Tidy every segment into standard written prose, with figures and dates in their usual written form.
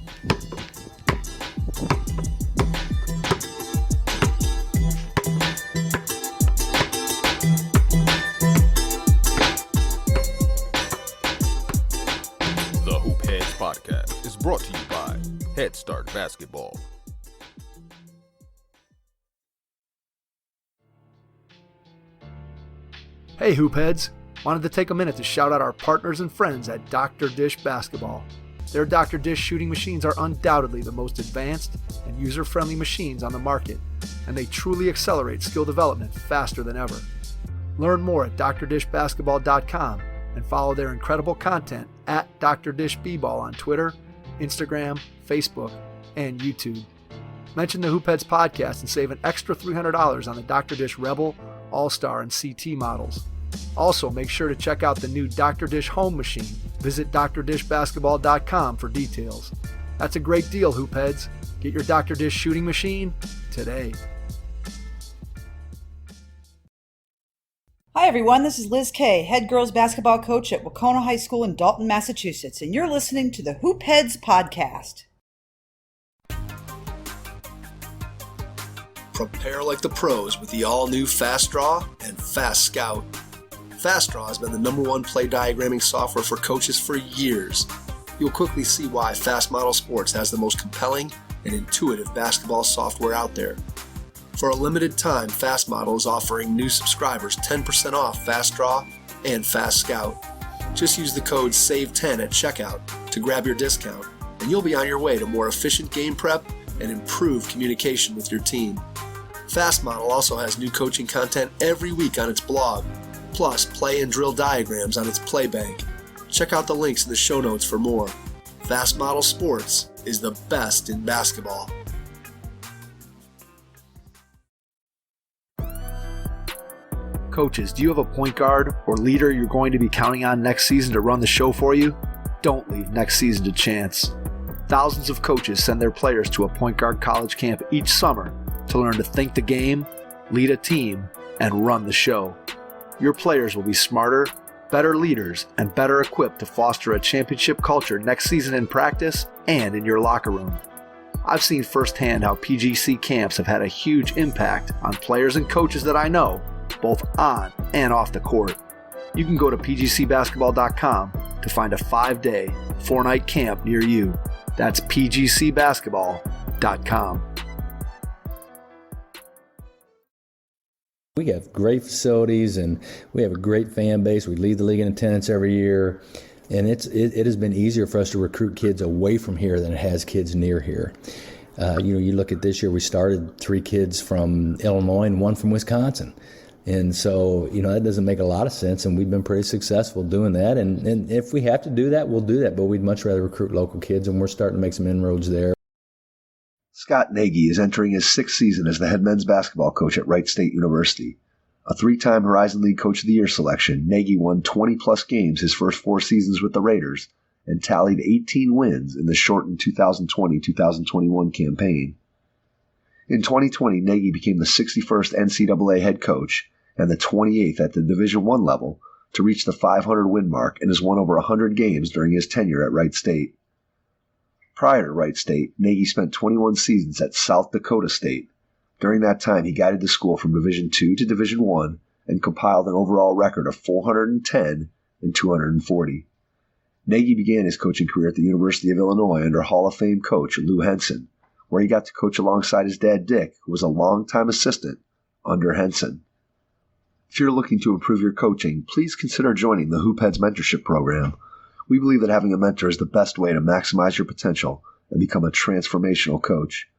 The Hoop Heads Podcast is brought to you by Head Start Basketball. Hey Hoopheads! Wanted to take a minute to shout out our partners and friends at Dr. Dish Basketball. Their Dr. Dish shooting machines are undoubtedly the most advanced and user-friendly machines on the market, and they truly accelerate skill development faster than ever. Learn more at drdishbasketball.com and follow their incredible content at Dr. Dish B-Ball on Twitter, Instagram, Facebook, and YouTube. Mention the Hoopheads Podcast and save an extra $300 on the Dr. Dish Rebel, All-Star, and CT models. Also, make sure to check out the new Dr. Dish Home Machine. Visit drdishbasketball.com for details. That's a great deal, Hoopheads. Get your Dr. Dish shooting machine today. Hi everyone, this is Liz Kay, head girls basketball coach at Wacona High School in Dalton, Massachusetts, and you're listening to the Hoopheads Podcast. Prepare like the pros with the all-new Fast Draw and Fast Scout. Fast Draw has been the #1 play diagramming software for coaches for years. You'll quickly see why Fast Model Sports has the most compelling and intuitive basketball software out there. For a limited time, Fast Model is offering new subscribers 10% off Fast Draw and Fast Scout. Just use the code SAVE10 at checkout to grab your discount, and you'll be on your way to more efficient game prep and improved communication with your team. Fast Model also has new coaching content every week on its blog, plus play and drill diagrams on its play bank. Check out the links in the show notes for more. Fast Model Sports is the best in basketball. Coaches, do you have a point guard or leader you're going to be counting on next season to run the show for you? Don't leave next season to chance. Thousands of coaches send their players to a point guard college camp each summer to learn to think the game, lead a team, and run the show. Your players will be smarter, better leaders, and better equipped to foster a championship culture next season in practice and in your locker room. I've seen firsthand how PGC camps have had a huge impact on players and coaches that I know, both on and off the court. You can go to pgcbasketball.com to find a 5-day, 4-night camp near you. That's pgcbasketball.com. We have great facilities and we have a great fan base. We lead the league in attendance every year. And it has been easier for us to recruit kids away from here than it has kids near here. You look at this year, we started 3 kids from Illinois and 1 from Wisconsin. And so, that doesn't make a lot of sense, and we've been pretty successful doing that. And if we have to do that, we'll do that. But we'd much rather recruit local kids, and we're starting to make some inroads there. Scott Nagy is entering his 6th season as the head men's basketball coach at Wright State University. A 3-time Horizon League Coach of the Year selection, Nagy won 20-plus games his first 4 seasons with the Raiders and tallied 18 wins in the shortened 2020-2021 campaign. In 2020, Nagy became the 61st NCAA head coach and the 28th at the Division I level to reach the 500-win mark and has won over 100 games during his tenure at Wright State. Prior to Wright State, Nagy spent 21 seasons at South Dakota State. During that time, he guided the school from Division II to Division I and compiled an overall record of 410 and 240. Nagy began his coaching career at the University of Illinois under Hall of Fame coach Lou Henson, where he got to coach alongside his dad Dick, who was a longtime assistant under Henson. If you're looking to improve your coaching, please consider joining the Hoopheads Mentorship Program. We believe that having a mentor is the best way to maximize your potential and become a transformational coach.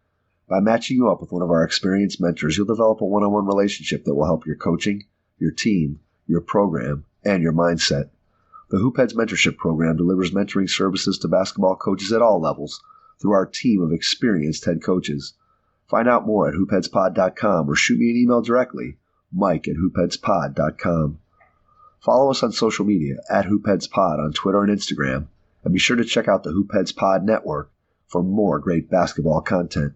By matching you up with one of our experienced mentors, you'll develop a one-on-one relationship that will help your coaching, your team, your program, and your mindset. The Hoopheads Mentorship Program delivers mentoring services to basketball coaches at all levels through our team of experienced head coaches. Find out more at hoopheadspod.com or shoot me an email directly, mike@hoopheadspod.com. Follow us on social media at hoopheadspod on Twitter and Instagram, and be sure to check out the Hoopheads Pod Network for more great basketball content.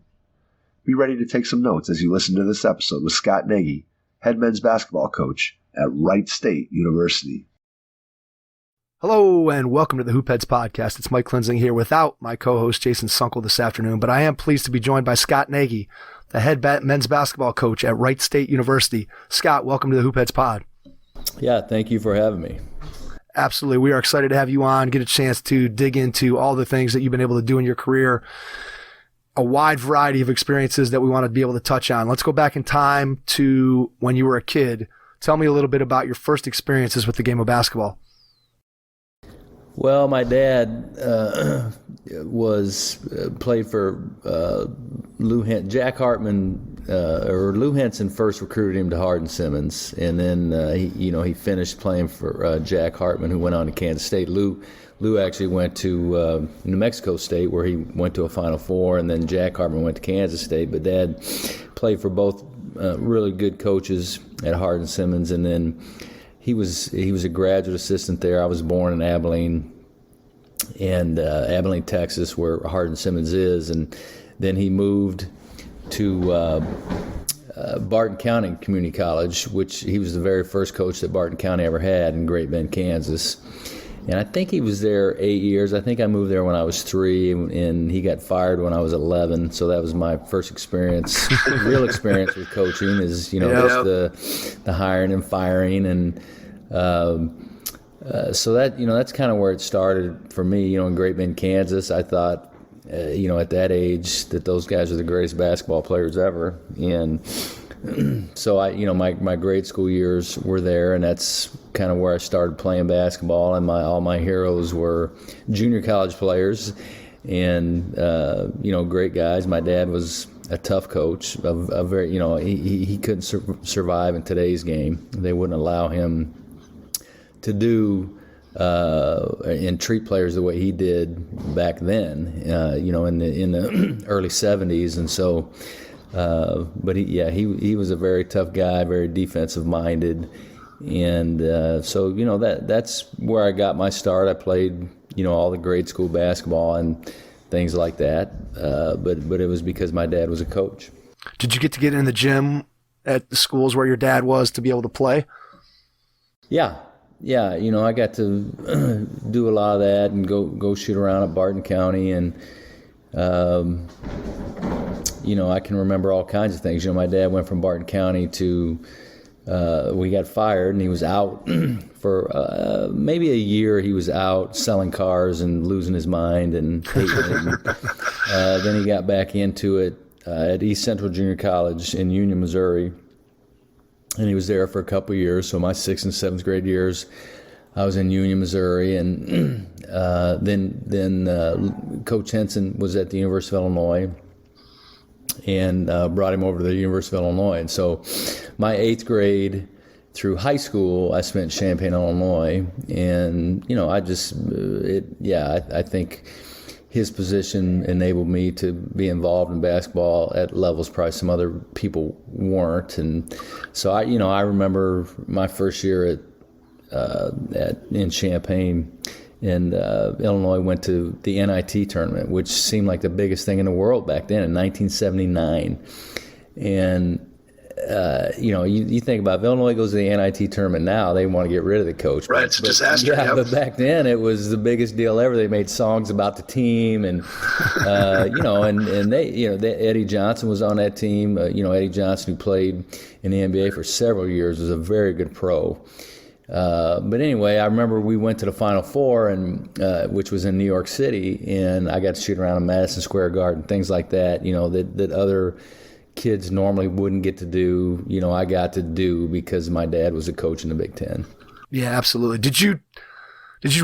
Be ready to take some notes as you listen to this episode with Scott Nagy, head men's basketball coach at Wright State University. Hello and welcome to the Hoopheads podcast. It's Mike Klinzing here without my co-host Jason Sunkel this afternoon, but I am pleased to be joined by Scott Nagy, the head men's basketball coach at Wright State University. Scott, welcome to the Hoopheads pod. Yeah, thank you for having me. Absolutely. We are excited to have you on, get a chance to dig into all the things that you've been able to do in your career, a wide variety of experiences that we want to be able to touch on. Let's go back in time to when you were a kid. Tell me a little bit about your first experiences with the game of basketball. Well, my dad played for Lou Henson. Jack Hartman or Lou Henson first recruited him to Hardin-Simmons, and then he finished playing for Jack Hartman, who went on to Kansas State. Lou actually went to New Mexico State, where he went to a Final Four, and then Jack Hartman went to Kansas State. But Dad played for both really good coaches at Hardin-Simmons, and then he was a graduate assistant there. I was born in Abilene, Texas, where Hardin-Simmons is, and then he moved to Barton County Community College, which he was the very first coach that Barton County ever had in Great Bend, Kansas. And I think he was there 8 years. I think I moved there when I was 3, and he got fired when I was 11. So that was my first experience, real experience with coaching, is just the hiring and firing, and so that that's kind of where it started for me. In Great Bend, Kansas, I thought at that age that those guys are the greatest basketball players ever, and so my grade school years were there, and that's kind of where I started playing basketball. And all my heroes were junior college players, and great guys. My dad was a tough coach. A very he couldn't survive in today's game. They wouldn't allow him to do and treat players the way he did back then. In the early '70s, and so. But he was a very tough guy, very defensive minded, and so that's where I got my start. I played all the grade school basketball and things like that, but it was because my dad was a coach. Did you get to get in the gym at the schools where your dad was to be able to play? Yeah, I got to do a lot of that and go shoot around at Barton County, and I can remember all kinds of things. My dad went from Barton County to, we got fired, and he was out for maybe a year. He was out selling cars and losing his mind and hating it. Then he got back into it at East Central Junior College in Union, Missouri, and he was there for a couple of years. So my 6th and 7th grade years, I was in Union, Missouri, and then Coach Henson was at the University of Illinois, and brought him over to the University of Illinois. And so my 8th grade through high school, I spent in Champaign, Illinois. And, I think his position enabled me to be involved in basketball at levels probably some other people weren't. And so I remember my first year in Champaign, and Illinois went to the NIT tournament, which seemed like the biggest thing in the world back then in 1979. And, you think about if Illinois goes to the NIT tournament now, they want to get rid of the coach. Right, it's a disaster. Yeah, but back then it was the biggest deal ever. They made songs about the team, and, and Eddie Johnson was on that team. Eddie Johnson, who played in the NBA for several years, was a very good pro. But anyway, I remember we went to the Final Four, and which was in New York City, and I got to shoot around in Madison Square Garden, things like that, that other kids normally wouldn't get to do. I got to do because my dad was a coach in the Big Ten. Yeah, absolutely. Did you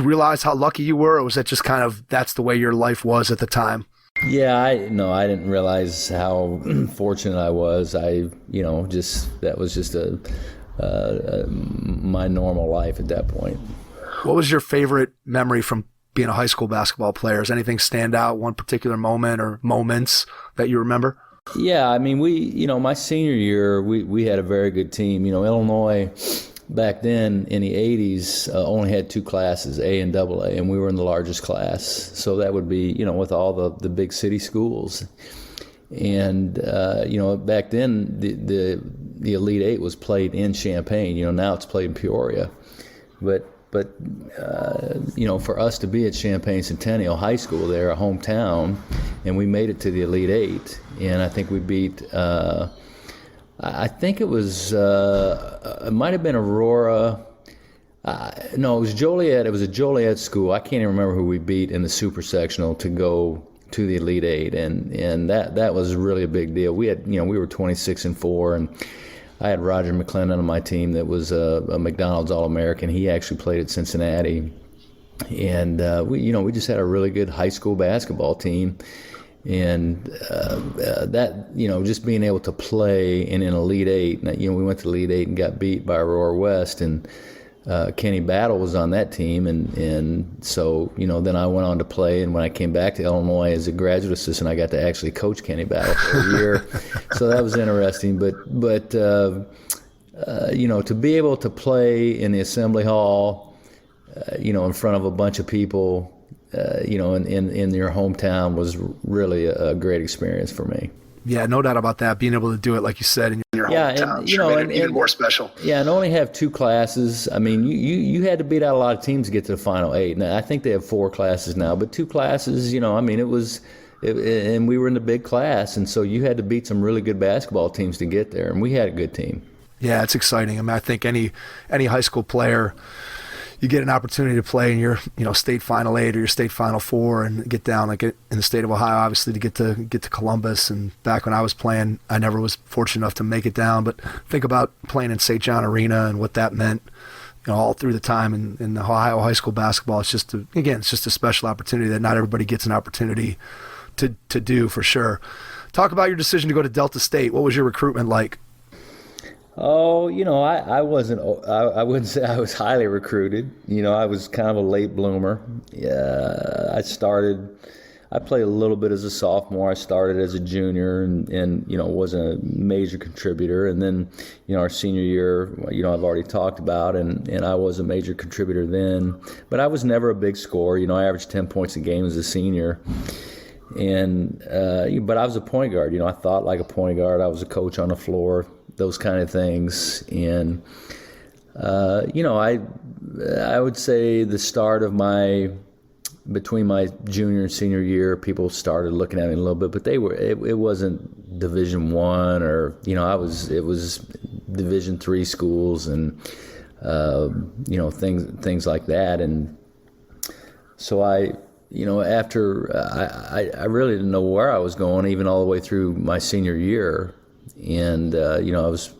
realize how lucky you were, or was that just kind of that's the way your life was at the time? Yeah, I didn't realize how fortunate I was. That was just my normal life at that point. What was your favorite memory from being a high school basketball player? Does anything stand out, one particular moment or moments that you remember? Yeah, my senior year, we had a very good team. Illinois back then in the 80s only had 2 classes, A and AA, and we were in the largest class. So that would be, with all the big city schools. And, back then the Elite Eight was played in Champaign. Now it's played in Peoria. But for us to be at Champaign Centennial High School there, a hometown, and we made it to the Elite Eight, and I think we beat. I think it was. It might have been Aurora. No, it was Joliet. It was a Joliet school. I can't even remember who we beat in the super sectional to go to the Elite Eight, and that was really a big deal. We had, we were 26-4, and I had Roger McClendon on my team that was a McDonald's All-American. He actually played at Cincinnati, and we just had a really good high school basketball team. And that, just being able to play in an Elite Eight, we went to Elite Eight and got beat by Aurora West, and Kenny Battle was on that team, and so, then I went on to play, and when I came back to Illinois as a graduate assistant, I got to actually coach Kenny Battle for a year, so that was interesting, but to be able to play in the Assembly Hall, in front of a bunch of people, in your hometown was really a great experience for me. Yeah, no doubt about that. Being able to do it, like you said, in your hometown, and, even more special. Yeah, and only have 2 classes. I mean, you had to beat out a lot of teams to get to the Final 8. Now, I think they have 4 classes now, but 2 classes, it was, and we were in the big class, and so you had to beat some really good basketball teams to get there, and we had a good team. Yeah, it's exciting. I mean, I think any high school player, you get an opportunity to play in your state Final 8 or your state Final 4 and get down, like in the state of Ohio, obviously, to get to Columbus. And back when I was playing, I never was fortunate enough to make it down, but think about playing in St. John Arena and what that meant all through the time in the Ohio high school basketball. It's just a special opportunity that not everybody gets an opportunity to do, for sure. Talk about your decision to go to Delta State. What was your recruitment like? Oh, I wouldn't say I was highly recruited. I was kind of a late bloomer. I played a little bit as a sophomore. I started as a junior and wasn't a major contributor. And then, our senior year, I've already talked about, and I was a major contributor then. But I was never a big scorer. I averaged 10 points a game as a senior. And but I was a point guard. I thought like a point guard. I was a coach on the floor, those kind of things. And I would say the start of between my junior and senior year, people started looking at me a little bit, but it wasn't Division I or it was Division III schools and things like that. And so after I really didn't know where I was going, even all the way through my senior year. And, I was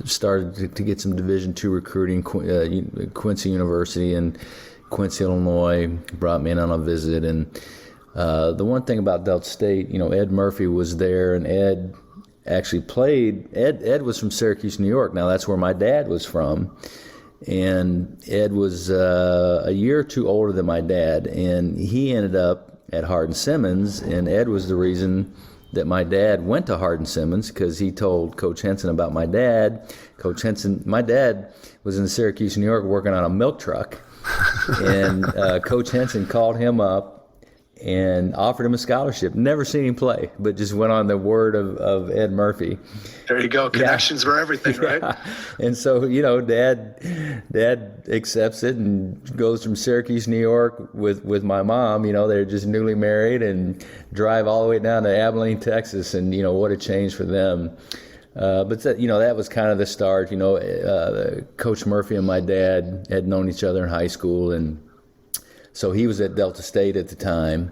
started to get some Division II recruiting. Quincy University in Quincy, Illinois, brought me in on a visit. And the one thing about Delta State, Ed Murphy was there, and Ed actually played. Ed was from Syracuse, New York. Now, that's where my dad was from. And Ed was a year or 2 older than my dad, and he ended up at Hardin-Simmons, and Ed was the reason that my dad went to Hardin-Simmons, because he told Coach Henson about my dad. My dad was in Syracuse, New York, working on a milk truck, and Coach Henson called him up and offered him a scholarship. Never seen him play, but just went on the word of Ed Murphy. There you go. Connections were everything, right? And so, Dad accepts it and goes from Syracuse, New York with my mom. They're just newly married, and drive all the way down to Abilene, Texas. And, what a change for them. But that was kind of the start. Coach Murphy and my dad had known each other in high school, and so he was at Delta State at the time,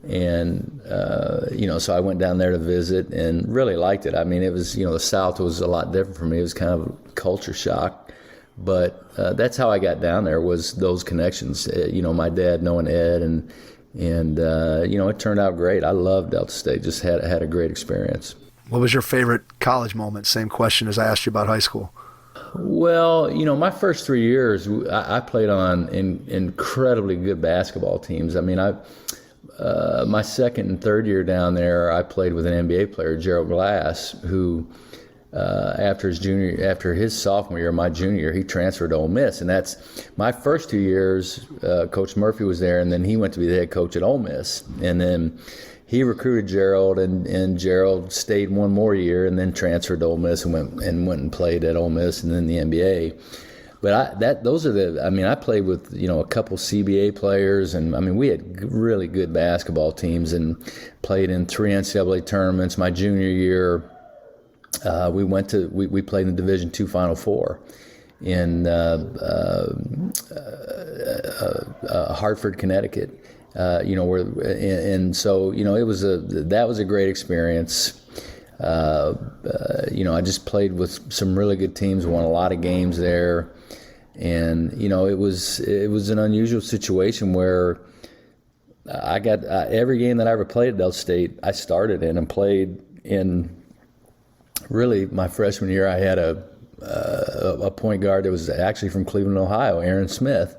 and so I went down there to visit and really liked it. I mean, it was the South was a lot different for me. It was kind of a culture shock, but that's how I got down there, was those connections. My dad knowing Ed, and it turned out great. I loved Delta State. Just had a great experience. What was your favorite college moment? Same question as I asked you about high school. Well, my first 3 years, I played on incredibly good basketball teams. I mean, my second and third year down there, I played with an NBA player, Gerald Glass, who after his sophomore year, my junior year, he transferred to Ole Miss. And that's my first 2 years. Coach Murphy was there, and then he went to be the head coach at Ole Miss. And then he recruited Gerald, and Gerald stayed one more year and then transferred to Ole Miss and went and played at Ole Miss and then the NBA. I played with, a couple CBA players, and we had really good basketball teams and played in 3 NCAA tournaments. My junior year, we played in the Division II Final Four in Hartford, Connecticut. That was a great experience. I just played with some really good teams, won a lot of games there. And, it was an unusual situation where I got every game that I ever played at Del State, I started in and played in. Really, my freshman year, I had a point guard that was actually from Cleveland, Ohio, Aaron Smith.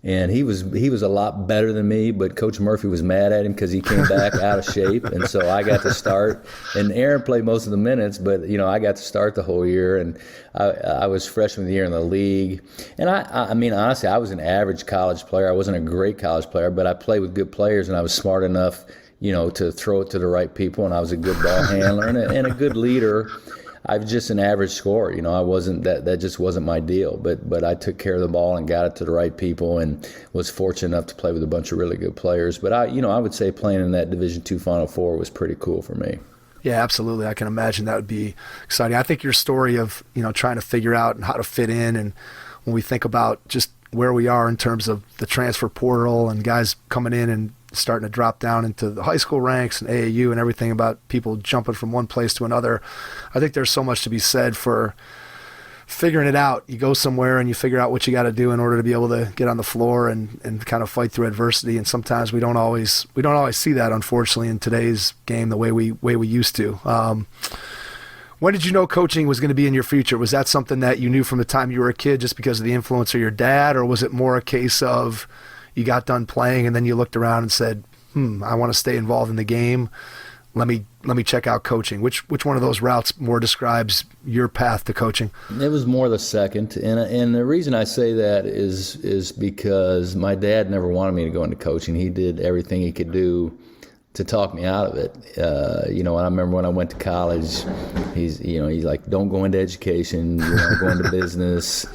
And he was a lot better than me, but Coach Murphy was mad at him because he came back out of shape, and so I got to start. And Aaron played most of the minutes, but I got to start the whole year. And I was freshman of the year in the league. And honestly, I was an average college player. I wasn't a great college player, but I played with good players, and I was smart enough, to throw it to the right people. And I was a good ball handler and a good leader. I was just an average scorer. I wasn't that just wasn't my deal. But I took care of the ball and got it to the right people, and was fortunate enough to play with a bunch of really good players. But I would say playing in that Division II Final Four was pretty cool for me. Yeah, absolutely. I can imagine that would be exciting. I think your story of, trying to figure out how to fit in, and when we think about just where we are in terms of the transfer portal and guys coming in and starting to drop down into the high school ranks and AAU and everything about people jumping from one place to another. I think there's so much to be said for figuring it out. You go somewhere and you figure out what you got to do in order to be able to get on the floor and kind of fight through adversity. And sometimes we don't always see that, unfortunately, in today's game the way we used to. When did you know coaching was going to be in your future? Was that something that you knew from the time you were a kid just because of the influence of your dad, or was it more a case of you got done playing and then you looked around and said, I want to stay involved in the game. Let me check out coaching. Which one of those routes more describes your path to coaching? It was more the second, and the reason I say that is because my dad never wanted me to go into coaching. He did everything he could do to talk me out of it. And I remember when I went to college, he's like, don't go into education, go into business.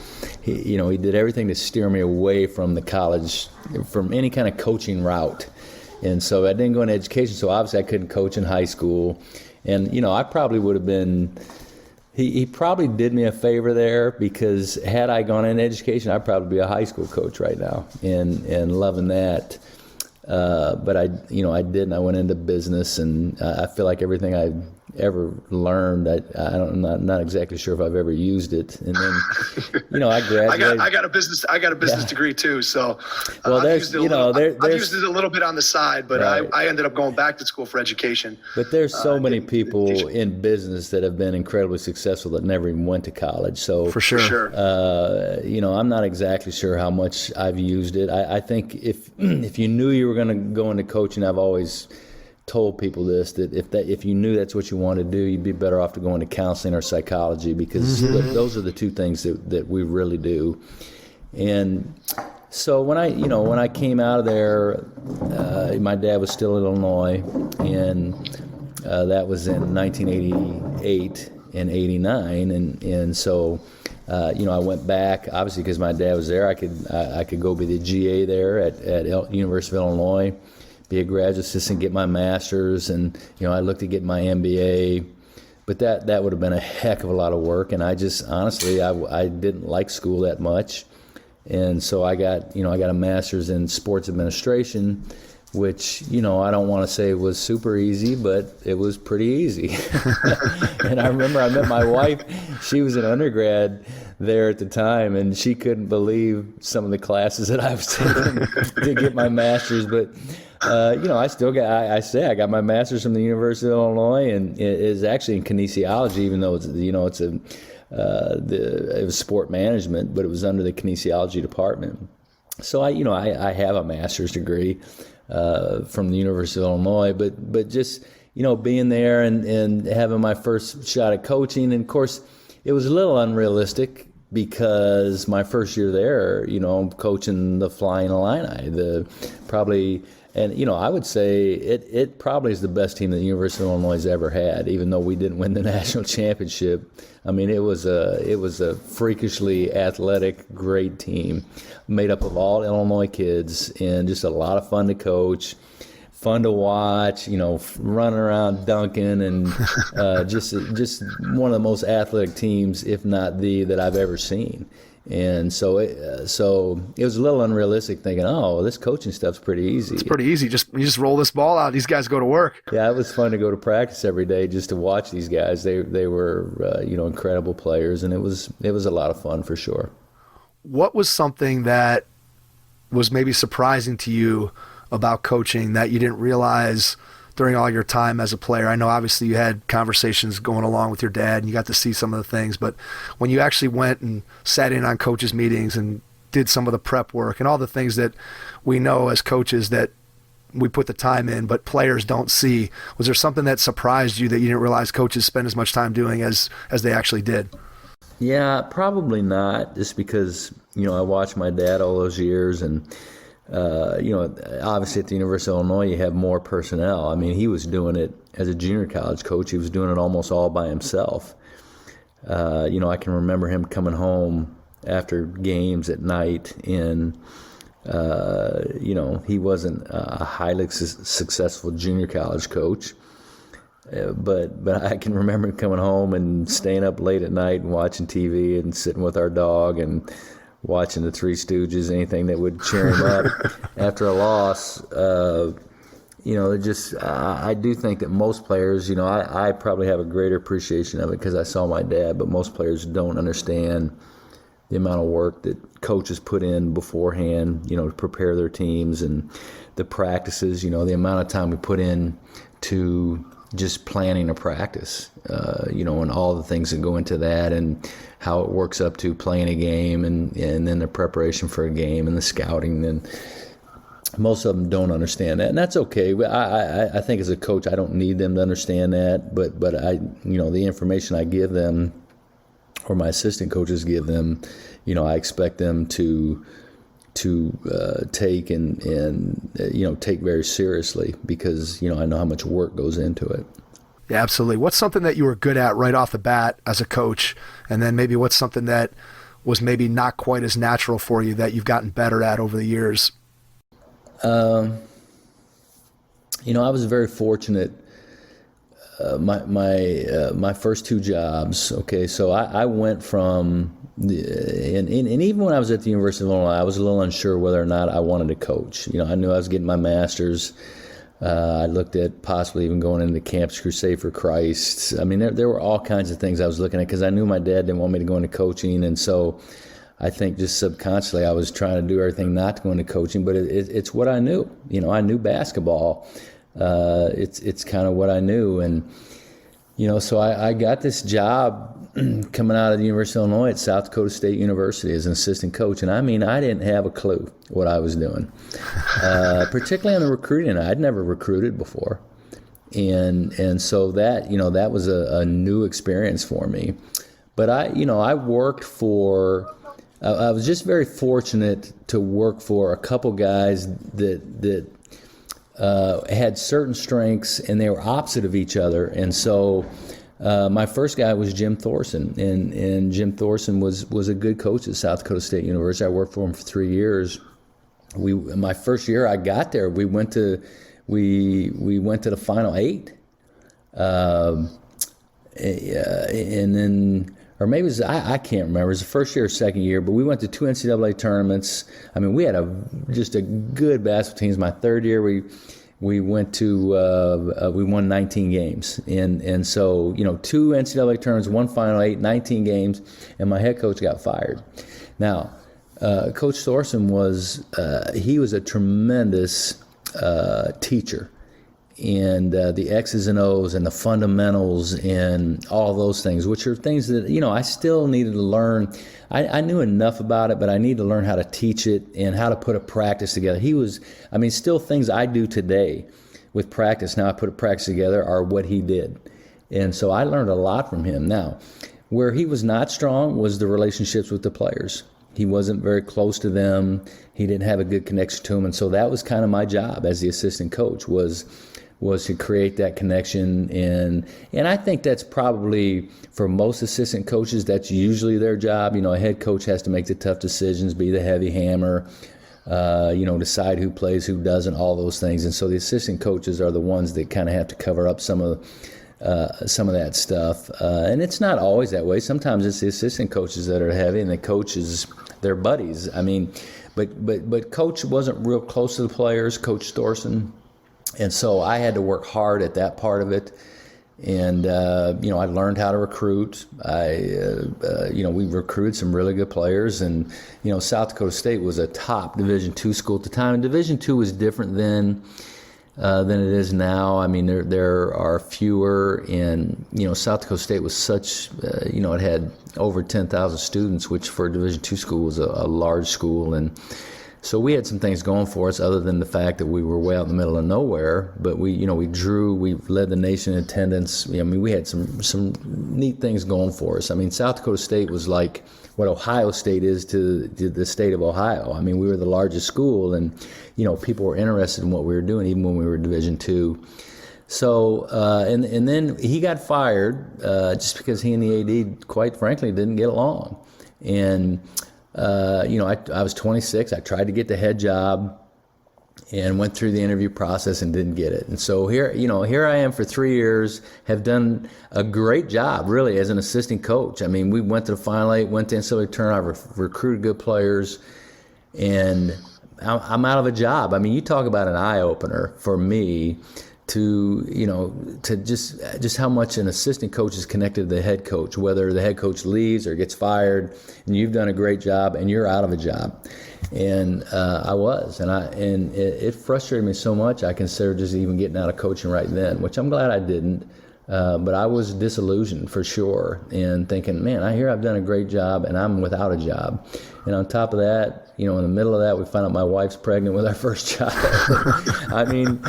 He did everything to steer me away from the college, from any kind of coaching route. And so I didn't go into education, so obviously I couldn't coach in high school. And, I probably would have been, he probably did me a favor there, because had I gone into education, I'd probably be a high school coach right now and loving that. But I didn't. I went into business, and I feel like everything I ever learned, I'm not exactly sure if I've ever used it. And then, I graduated. I got a business degree too. So well, I've used it a little bit on the side, but right. I ended up going back to school for education. But there's so many people in business that have been incredibly successful that never even went to college. So for sure. I'm not exactly sure how much I've used it. I think if you knew you were going to go into coaching, I've always told people this, that if you knew that's what you wanted to do, you'd be better off to go into counseling or psychology, because those are the two things that we really do. And so when I came out of there, my dad was still in Illinois, and that was in 1988 and 89, and so I went back, obviously, because my dad was there. I could go be the GA there at University of Illinois, be a graduate assistant, get my master's, and I looked at getting my MBA, but that would have been a heck of a lot of work, and I just honestly I didn't like school that much, and so I got a master's in sports administration, which I don't want to say was super easy, but it was pretty easy. And I remember I met my wife. She was an undergrad there at the time, and she couldn't believe some of the classes that I was taking to get my master's. But I still got. I got my master's from the University of Illinois, and it is actually in kinesiology, even though it was sport management, but it was under the kinesiology department. So I have a master's degree from the University of Illinois, but just being there and having my first shot at coaching, and of course it was a little unrealistic because my first year there, I'm coaching the Flying Illini, I would say it probably is the best team that the University of Illinois has ever had, even though we didn't win the national championship. I mean, it was a freakishly athletic, great team made up of all Illinois kids, and just a lot of fun to coach, fun to watch, running around dunking, and just one of the most athletic teams, if not that I've ever seen. And so it was a little unrealistic thinking, oh, this coaching stuff's pretty easy. It's pretty easy. You just roll this ball out. These guys go to work. Yeah, it was fun to go to practice every day just to watch these guys. They were incredible players, and it was a lot of fun for sure. What was something that was maybe surprising to you about coaching that you didn't realize during all your time as a player? I know obviously you had conversations going along with your dad and you got to see some of the things, but when you actually went and sat in on coaches' meetings and did some of the prep work and all the things that we know as coaches that we put the time in but players don't see, was there something that surprised you that you didn't realize coaches spend as much time doing as they actually did? Yeah, probably not, just because I watched my dad all those years, and obviously at the University of Illinois, you have more personnel. I mean, he was doing it as a junior college coach. He was doing it almost all by himself. I can remember him coming home after games at night, and, he wasn't a highly successful junior college coach. But I can remember him coming home and staying up late at night and watching TV and sitting with our dog and watching the Three Stooges, anything that would cheer him up after a loss. I do think that most players, I probably have a greater appreciation of it because I saw my dad, but most players don't understand the amount of work that coaches put in beforehand, to prepare their teams, and the practices, the amount of time we put in to just planning a practice, and all the things that go into that, and how it works up to playing a game, and then the preparation for a game and the scouting. And most of them don't understand that, and that's okay. I think as a coach, I don't need them to understand that, but I, the information I give them, or my assistant coaches give them, I expect them to take and take very seriously, because I know how much work goes into it. Yeah, absolutely. What's something that you were good at right off the bat as a coach, and then maybe what's something that was maybe not quite as natural for you that you've gotten better at over the years? I was very fortunate. My first two jobs. Okay, so I went from and even when I was at the University of Illinois, I was a little unsure whether or not I wanted to coach. I knew I was getting my master's. I looked at possibly even going into Campus Crusade for Christ. I mean, there were all kinds of things I was looking at because I knew my dad didn't want me to go into coaching, and so I think just subconsciously I was trying to do everything not to go into coaching. But it's what I knew. I knew basketball. It's kind of what I knew, and so I got this job coming out of the University of Illinois at South Dakota State University as an assistant coach, and I mean, I didn't have a clue what I was doing, particularly on the recruiting. I'd never recruited before, and so that that was a new experience for me. But I worked for. I was just very fortunate to work for a couple guys that had certain strengths, and they were opposite of each other. And so my first guy was Jim Thorsen, and Jim Thorsen was a good coach at South Dakota State University. I worked for him for 3 years. My first year I got there, we went to the Final Eight, and then. Or maybe it was, I can't remember. It was the first year or second year, but we went to 2 NCAA tournaments. I mean, we had just a good basketball teams. My third year, we went to we won 19 games, and so 2 NCAA tournaments, 1 Final Eight, 19 games, and my head coach got fired. Now, Coach Thorsen was a tremendous teacher. And the X's and O's and the fundamentals and all those things, which are things that, I still needed to learn. I knew enough about it, but I need to learn how to teach it and how to put a practice together. Still things I do today with practice, now I put a practice together, are what he did. And so I learned a lot from him. Now, Where he was not strong was the relationships with the players. He wasn't very close to them. He didn't have a good connection to them. And so that was kind of my job as the assistant coach was to create that connection. And I think that's probably, for most assistant coaches, that's usually their job. You know, a head coach has to make the tough decisions, be the heavy hammer, decide who plays, who doesn't, all those things. And so the assistant coaches are the ones that kind of have to cover up some of that stuff. And it's not always that way. Sometimes it's the assistant coaches that are heavy and the coaches, they're buddies. I mean, but Coach wasn't real close to the players, Coach Thorsen. And so I had to work hard at that part of it. And, I learned how to recruit. We recruited some really good players. And, South Dakota State was a top Division II school at the time. And Division II was different then than it is now. I mean, there are fewer. And, South Dakota State was such, it had over 10,000 students, which for a Division II school was a large school. And so we had some things going for us other than the fact that we were way out in the middle of nowhere. But we led the nation in attendance. I mean, we had some neat things going for us. I mean, South Dakota State was like what Ohio State is to the state of Ohio. I mean, we were the largest school, and people were interested in what we were doing, even when we were Division II. So, and then he got fired just because he and the AD, quite frankly, didn't get along. And I was 26. I tried to get the head job and went through the interview process and didn't get it. And so here I am for 3 years, have done a great job, really, as an assistant coach. I mean, we went to the Final Eight, went to NCAA tournament, I recruited good players, and I'm out of a job. I mean, you talk about an eye-opener for me to just how much an assistant coach is connected to the head coach, whether the head coach leaves or gets fired, and you've done a great job and you're out of a job. And I was, and it frustrated me so much I considered just even getting out of coaching right then, which I'm glad I didn't. But I was disillusioned for sure, and thinking, man, I hear I've done a great job and I'm without a job. And on top of that, in the middle of that, we find out my wife's pregnant with our first child. I mean,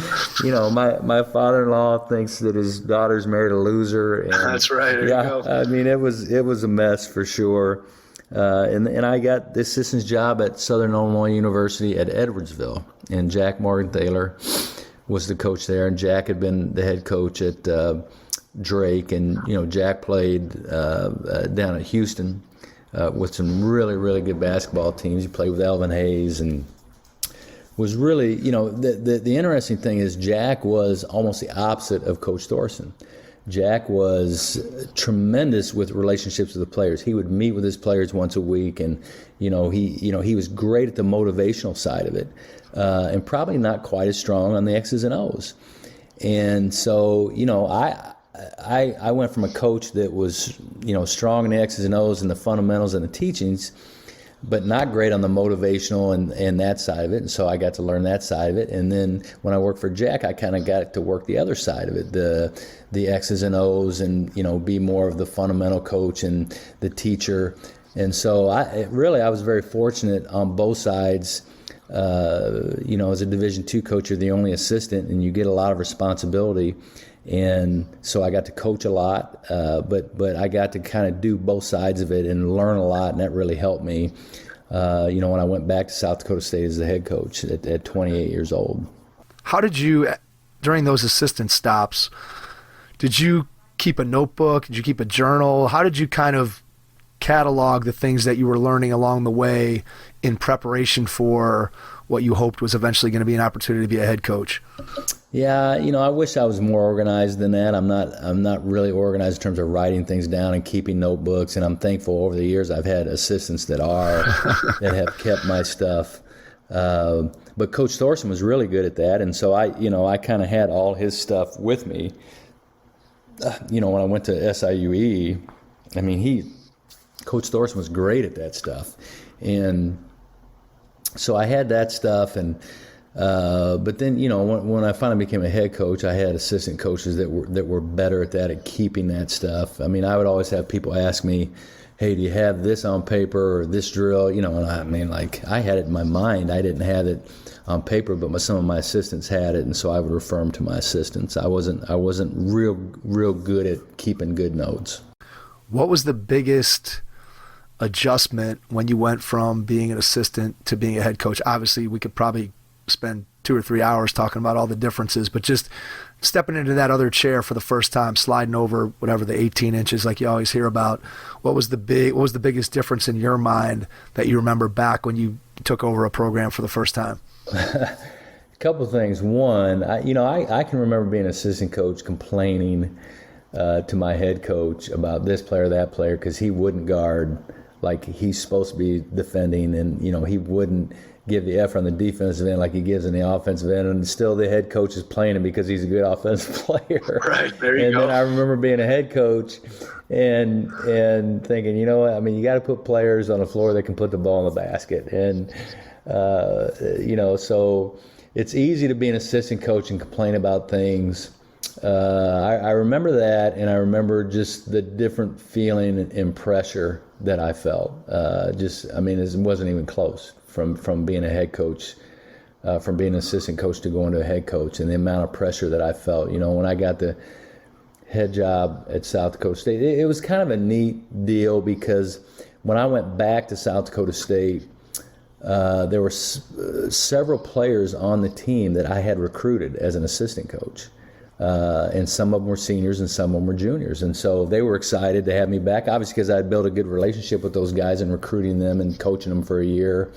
my father-in-law thinks that his daughter's married a loser. And, that's right. There you go. I mean, it was a mess for sure. And I got the assistant's job at Southern Illinois University at Edwardsville, and Jack Morgenthaler was the coach there, and Jack had been the head coach at Drake, and Jack played down at Houston with some really, really good basketball teams. He played with Elvin Hayes and was really, the interesting thing is Jack was almost the opposite of Coach Thorsen. Jack was tremendous with relationships with the players. He would meet with his players once a week, and he was great at the motivational side of it, and probably not quite as strong on the X's and O's. And so, I went from a coach that was, strong in the X's and O's and the fundamentals and the teachings, but not great on the motivational and that side of it. And so I got to learn that side of it. And then when I worked for Jack, I kind of got to work the other side of it, the X's and O's, and, be more of the fundamental coach and the teacher. And so I was very fortunate on both sides. As a Division II coach, you're the only assistant and you get a lot of responsibility. And so I got to coach a lot, but I got to kind of do both sides of it and learn a lot, and that really helped me, when I went back to South Dakota State as the head coach at 28 years old. How did you, during those assistant stops, did you keep a notebook? Did you keep a journal? How did you kind of catalog the things that you were learning along the way in preparation for what you hoped was eventually going to be an opportunity to be a head coach? Yeah, I wish I was more organized than that. I'm not really organized in terms of writing things down and keeping notebooks, and I'm thankful over the years I've had assistants that have kept my stuff. But Coach Thorsen was really good at that, and so I kind of had all his stuff with me. When I went to SIUE, I mean, Coach Thorsen was great at that stuff, and so I had that stuff. And but then, when I finally became a head coach, I had assistant coaches that were better at that, at keeping that stuff. I mean, I would always have people ask me, hey, do you have this on paper or this drill? And I mean, like, I had it in my mind. I didn't have it on paper, but some of my assistants had it, and so I would refer them to my assistants. I wasn't real good at keeping good notes. What was the biggest adjustment when you went from being an assistant to being a head coach? Obviously, we could probably spend 2 or 3 hours talking about all the differences, but just stepping into that other chair for the first time, sliding over whatever the 18 inches like you always hear about, what was the biggest difference in your mind that you remember back when you took over a program for the first time? A couple of things. One, I can remember being an assistant coach complaining to my head coach about this player, that player, because he wouldn't guard like he's supposed to be defending, and he wouldn't give the effort on the defensive end like he gives in the offensive end, and still the head coach is playing him because he's a good offensive player. Right, there you go. And then I remember being a head coach and thinking, you got to put players on the floor that can put the ball in the basket, and so it's easy to be an assistant coach and complain about things. I remember that, and I remember just the different feeling and pressure that I felt. It wasn't even close from being a head coach, from being an assistant coach to going to a head coach, and the amount of pressure that I felt. When I got the head job at South Dakota State, it was kind of a neat deal because when I went back to South Dakota State, there were several players on the team that I had recruited as an assistant coach. And some of them were seniors and some of them were juniors. And so they were excited to have me back, obviously because I had built a good relationship with those guys and recruiting them and coaching them for a year.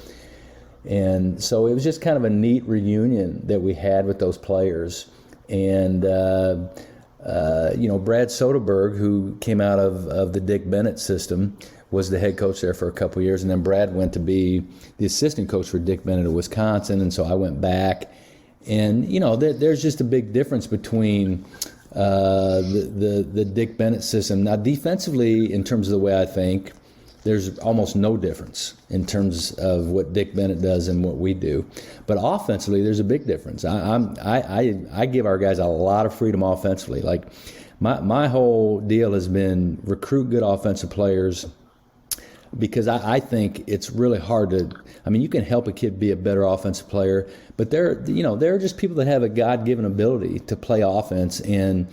And so it was just kind of a neat reunion that we had with those players. And, Brad Soderberg, who came out of the Dick Bennett system, was the head coach there for a couple of years. And then Brad went to be the assistant coach for Dick Bennett of Wisconsin. And so I went back. And, there's just a big difference between the Dick Bennett system. Now, defensively, in terms of the way I think, there's almost no difference in terms of what Dick Bennett does and what we do. But offensively, there's a big difference. I give our guys a lot of freedom offensively. Like, my whole deal has been recruit good offensive players, because I think it's really hard to – you can help a kid be a better offensive player, but there are just people that have a God-given ability to play offense and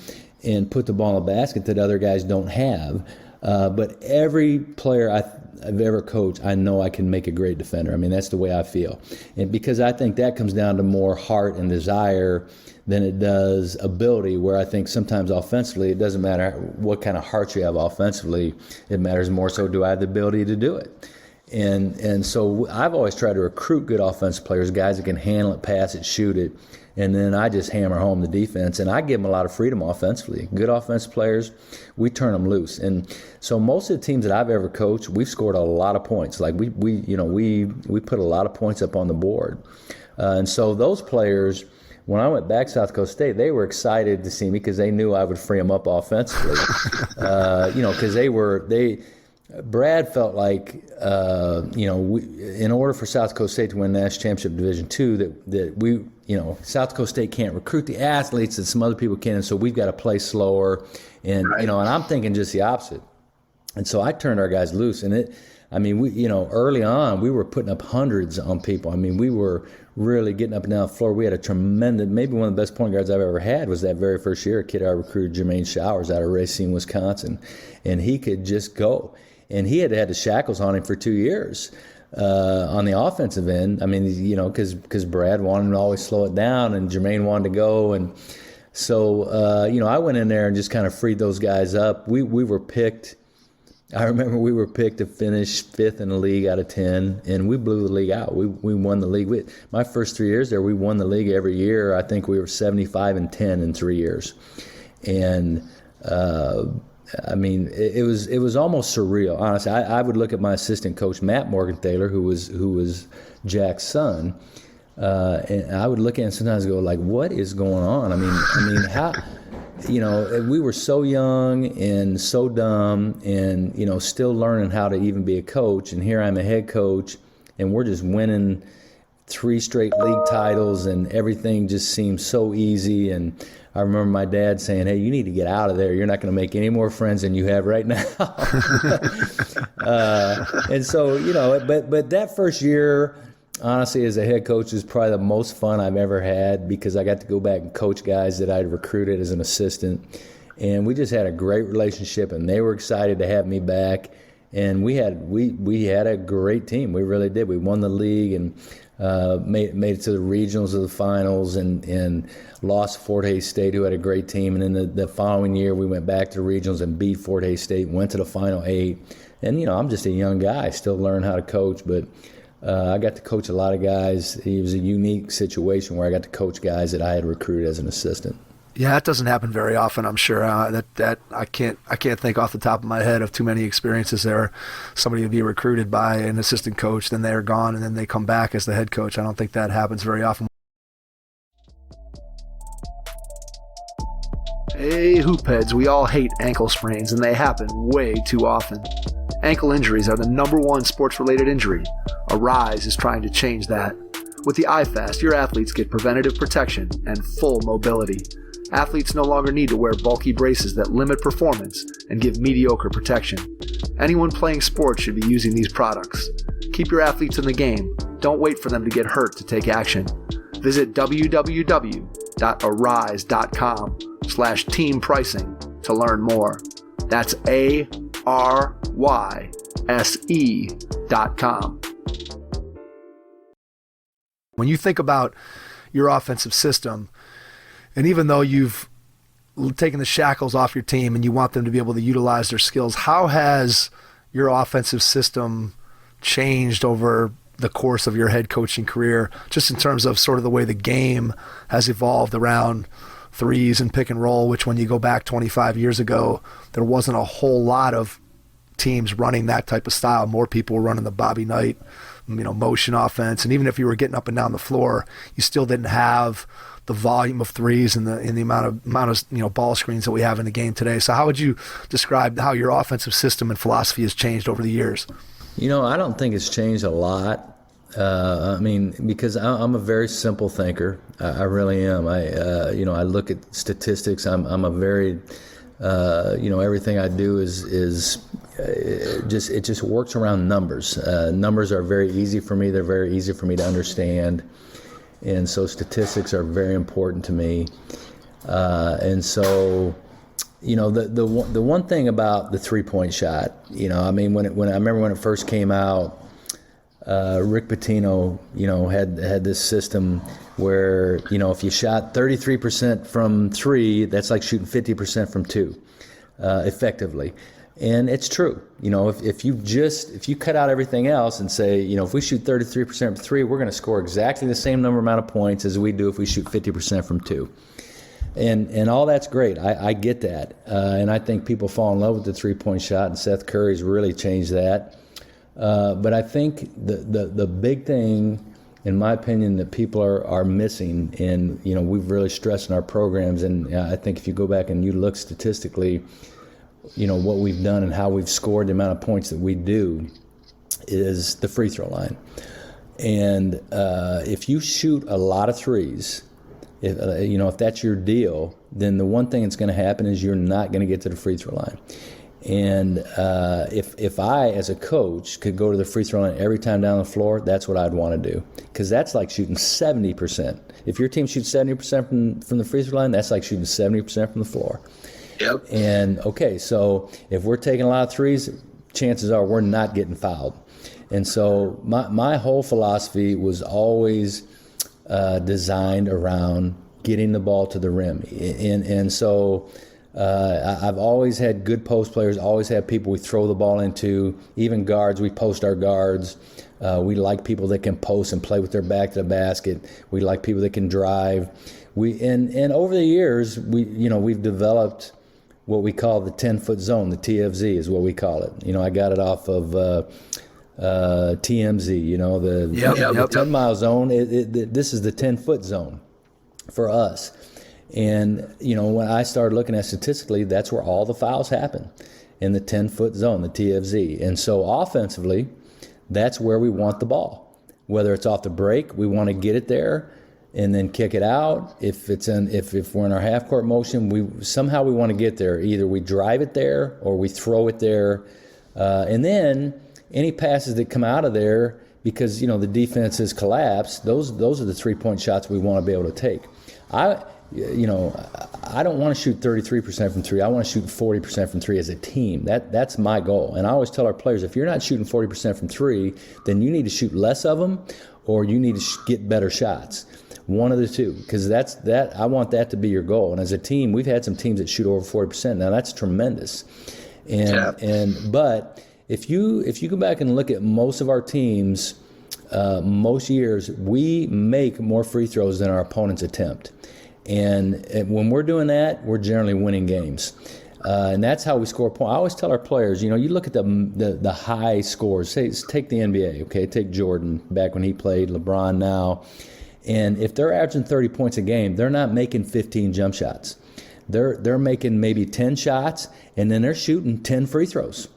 put the ball in the basket that other guys don't have. But every player I've ever coached, I know I can make a great defender. That's the way I feel. And because I think that comes down to more heart and desire than it does ability, where I think sometimes offensively, it doesn't matter what kind of heart you have offensively. It matters more so, do I have the ability to do it? And so I've always tried to recruit good offensive players, guys that can handle it, pass it, shoot it, and then I just hammer home the defense, and I give them a lot of freedom offensively. Good offensive players, we turn them loose. And so most of the teams that I've ever coached, we've scored a lot of points. Like we put a lot of points up on the board. And so those players, when I went back to South Dakota State, they were excited to see me because they knew I would free them up offensively. Because Brad felt like, in order for South Dakota State to win National Championship Division II, that we, South Dakota State can't recruit the athletes that some other people can, and so we've got to play slower. And, right. And I'm thinking just the opposite. And so I turned our guys loose, and early on, we were putting up hundreds on people. We were really getting up and down the floor. We had a tremendous, maybe one of the best point guards I've ever had was that very first year. A kid I recruited, Jermaine Showers, out of Racine, Wisconsin, and he could just go. And he had the shackles on him for 2 years on the offensive end. Because Brad wanted him to always slow it down, and Jermaine wanted to go. And so, I went in there and just kind of freed those guys up. We were picked. I remember we were picked to finish 5th in the league out of 10, and we blew the league out. We won the league. My first 3 years there, we won the league every year. I think we were 75-10 in 3 years. And it was almost surreal. Honestly, I would look at my assistant coach, Matt Morgenthaler, who was Jack's son, and I would look at him sometimes and go, like, what is going on? How? We were so young and so dumb and, still learning how to even be a coach. And here I'm a head coach, and we're just winning 3 straight league titles, and everything just seems so easy. And I remember my dad saying, hey, you need to get out of there. You're not going to make any more friends than you have right now. And so, but that first year, honestly, as a head coach, is probably the most fun I've ever had, because I got to go back and coach guys that I'd recruited as an assistant. And we just had a great relationship, and they were excited to have me back. And we had a great team. We really did. We won the league and made it to the regionals of the finals, and lost Fort Hays State, who had a great team. And then the following year, we went back to the regionals and beat Fort Hays State, went to the Final 8. And, I'm just a young guy, still learning how to coach, but I got to coach a lot of guys. It was a unique situation where I got to coach guys that I had recruited as an assistant. Yeah, that doesn't happen very often, I'm sure. That I can't think off the top of my head of too many experiences there. Somebody would be recruited by an assistant coach, then they're gone, and then they come back as the head coach. I don't think that happens very often. Hey, hoopheads, we all hate ankle sprains, and they happen way too often. Ankle injuries are the #1 sports-related injury. Arise is trying to change that. With the iFast, your athletes get preventative protection and full mobility. Athletes no longer need to wear bulky braces that limit performance and give mediocre protection. Anyone playing sports should be using these products. Keep your athletes in the game. Don't wait for them to get hurt to take action. Visit www.arise.com/team pricing to learn more. That's ARYSE.com. When you think about your offensive system, and even though you've taken the shackles off your team and you want them to be able to utilize their skills, how has your offensive system changed over the course of your head coaching career, just in terms of sort of the way the game has evolved around threes and pick and roll, which when you go back 25 years ago, there wasn't a whole lot of teams running that type of style. More people were running the Bobby Knight, motion offense. And even if you were getting up and down the floor, you still didn't have the volume of threes and the amount of ball screens that we have in the game today. So how would you describe how your offensive system and philosophy has changed over the years? I don't think it's changed a lot. Because I'm a very simple thinker. I really am. I look at statistics. I'm a very, everything I do is it just works around numbers. Numbers are very easy for me. They're very easy for me to understand. And so statistics are very important to me. The one thing about the 3-point shot, when I remember when it first came out, Rick Pitino, had this system where, if you shot 33% from 3, that's like shooting 50% from 2, effectively. And it's true. If you cut out everything else and say, if we shoot 33% from 3, we're going to score exactly the same amount of points as we do if we shoot 50% from 2. And all that's great. I get that. And I think people fall in love with the 3-point shot, and Seth Curry's really changed that. But I think the big thing, in my opinion, that people are missing, and we've really stressed in our programs, and I think if you go back and you look statistically, what we've done and how we've scored the amount of points that we do, is the free throw line. And if you shoot a lot of threes, if that's your deal, then the one thing that's going to happen is you're not going to get to the free throw line. And if I, as a coach, could go to the free throw line every time down the floor, that's what I'd want to do. Because that's like shooting 70%. If your team shoots 70% from the free throw line, that's like shooting 70% from the floor. Yep. And, okay, so if we're taking a lot of threes, chances are we're not getting fouled. And so my whole philosophy was always designed around getting the ball to the rim. And so I've always had good post players, always had people we throw the ball into, even guards. We post our guards. We like people that can post and play with their back to the basket. We like people that can drive. And over the years, we've developed what we call the 10-foot zone. The TFZ is what we call it. I got it off of TMZ. The 10-mile zone. This is the 10-foot zone for us. And, when I started looking at statistically, that's where all the fouls happen, in the 10-foot zone, the TFZ. And so offensively, that's where we want the ball. Whether it's off the break, we want to get it there and then kick it out. If we're in our half-court motion, we want to get there. Either we drive it there or we throw it there. And then any passes that come out of there, because, the defense has collapsed, those are the 3-point shots we want to be able to take. I don't want to shoot 33% from three. I want to shoot 40% from three as a team. That's my goal. And I always tell our players, if you're not shooting 40% from three, then you need to shoot less of them, or you need to get better shots. One of the two, because I want that to be your goal. And as a team, we've had some teams that shoot over 40%. Now that's tremendous. But if you go back and look at most of our teams, most years we make more free throws than our opponents attempt. And when we're doing that, we're generally winning games. And that's how we score points. I always tell our players, you look at the high scores. Take the NBA, okay? Take Jordan back when he played, LeBron now. And if they're averaging 30 points a game, they're not making 15 jump shots. They're making maybe 10 shots, and then they're shooting 10 free throws.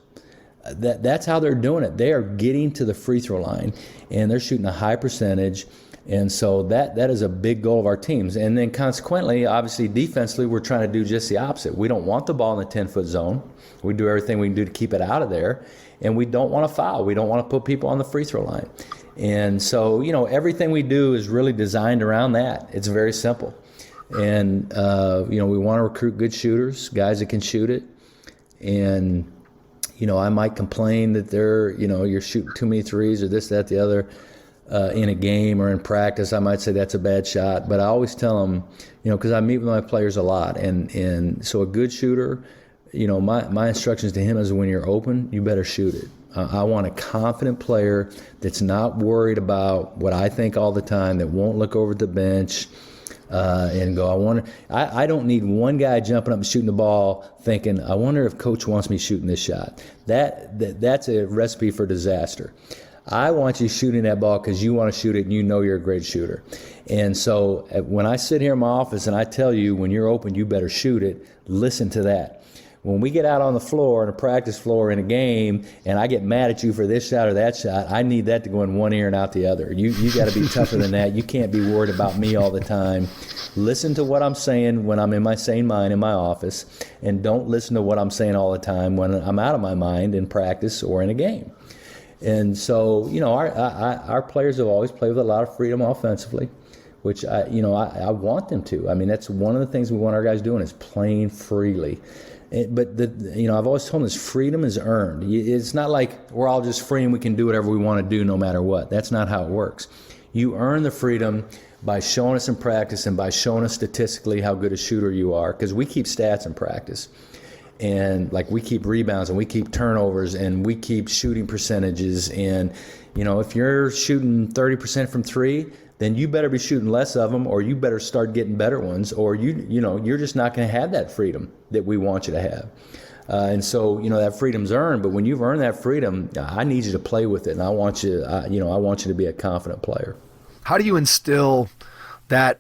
That's how they're doing it. They are getting to the free throw line, and they're shooting a high percentage. And so that is a big goal of our teams. And then consequently, obviously, defensively, we're trying to do just the opposite. We don't want the ball in the 10-foot zone. We do everything we can do to keep it out of there. And we don't want to foul. We don't want to put people on the free throw line. And so, everything we do is really designed around that. It's very simple. And, we want to recruit good shooters, guys that can shoot it. And, I might complain that you're shooting too many threes or this, that, the other. In a game or in practice, I might say that's a bad shot. But I always tell them, because I meet with my players a lot. And so a good shooter, my instructions to him is when you're open, you better shoot it. I want a confident player that's not worried about what I think all the time, that won't look over at the bench and go, I don't need one guy jumping up and shooting the ball thinking, I wonder if coach wants me shooting this shot. That's a recipe for disaster. I want you shooting that ball because you want to shoot it and you're a great shooter. And so when I sit here in my office and I tell you when you're open, you better shoot it, listen to that. When we get out on the floor, on a practice floor in a game, and I get mad at you for this shot or that shot, I need that to go in one ear and out the other. You got to be tougher than that. You can't be worried about me all the time. Listen to what I'm saying when I'm in my sane mind in my office, and don't listen to what I'm saying all the time when I'm out of my mind in practice or in a game. And so, our players have always played with a lot of freedom offensively, which I want them to. I mean, that's one of the things we want our guys doing is playing freely. But I've always told them this: freedom is earned. It's not like we're all just free and we can do whatever we want to do no matter what. That's not how it works. You earn the freedom by showing us in practice and by showing us statistically how good a shooter you are, because we keep stats in practice. And like we keep rebounds and we keep turnovers and we keep shooting percentages. And, if you're shooting 30% from three, then you better be shooting less of them, or you better start getting better ones, or you're just not going to have that freedom that we want you to have. And so, that freedom's earned. But when you've earned that freedom, I need you to play with it. And I want you to be a confident player. How do you instill that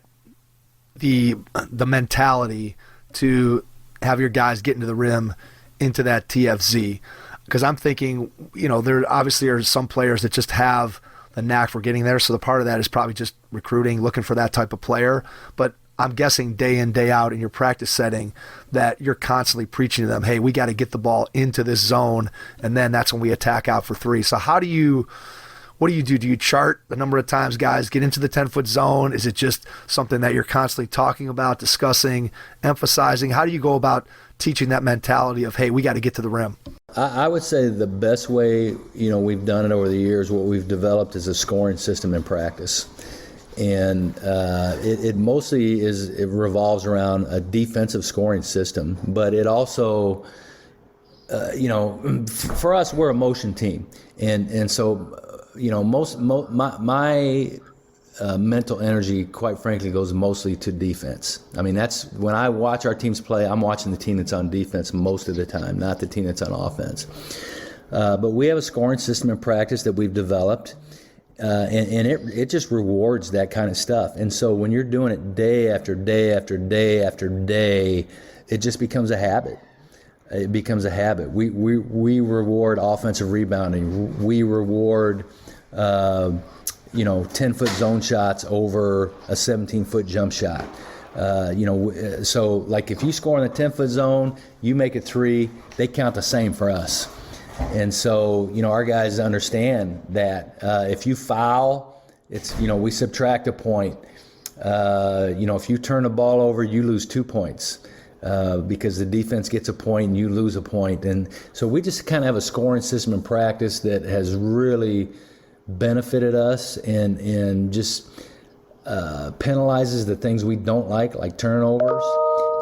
the mentality to have your guys get into the rim, into that TFZ? Because I'm thinking, there obviously are some players that just have the knack for getting there. So the part of that is probably just recruiting, looking for that type of player. But I'm guessing day in, day out in your practice setting that you're constantly preaching to them, hey, we got to get the ball into this zone, and then that's when we attack out for three. So what do you do? Do you chart the number of times guys get into the 10-foot zone? Is it just something that you're constantly talking about, discussing, emphasizing? How do you go about teaching that mentality of, hey, we got to get to the rim? I would say the best way, we've done it over the years, what we've developed is a scoring system in practice. And it mostly it revolves around a defensive scoring system, but it also, for us, we're a motion team. And so, my mental energy, quite frankly, goes mostly to defense. I mean, that's when I watch our teams play, I'm watching the team that's on defense most of the time, not the team that's on offense. But we have a scoring system in practice that we've developed, and it just rewards that kind of stuff. And so when you're doing it day after day after day after day, it just becomes a habit. It becomes a habit. We reward offensive rebounding. We reward 10-foot zone shots over a 17-foot jump shot. So like if you score in the 10-foot zone, you make it three, they count the same for us. And so, our guys understand that if you foul, it's, we subtract a point. If you turn the ball over, you lose 2 points. Because the defense gets a point and you lose a point. And so we just kind of have a scoring system in practice that has really benefited us and just penalizes the things we don't like turnovers,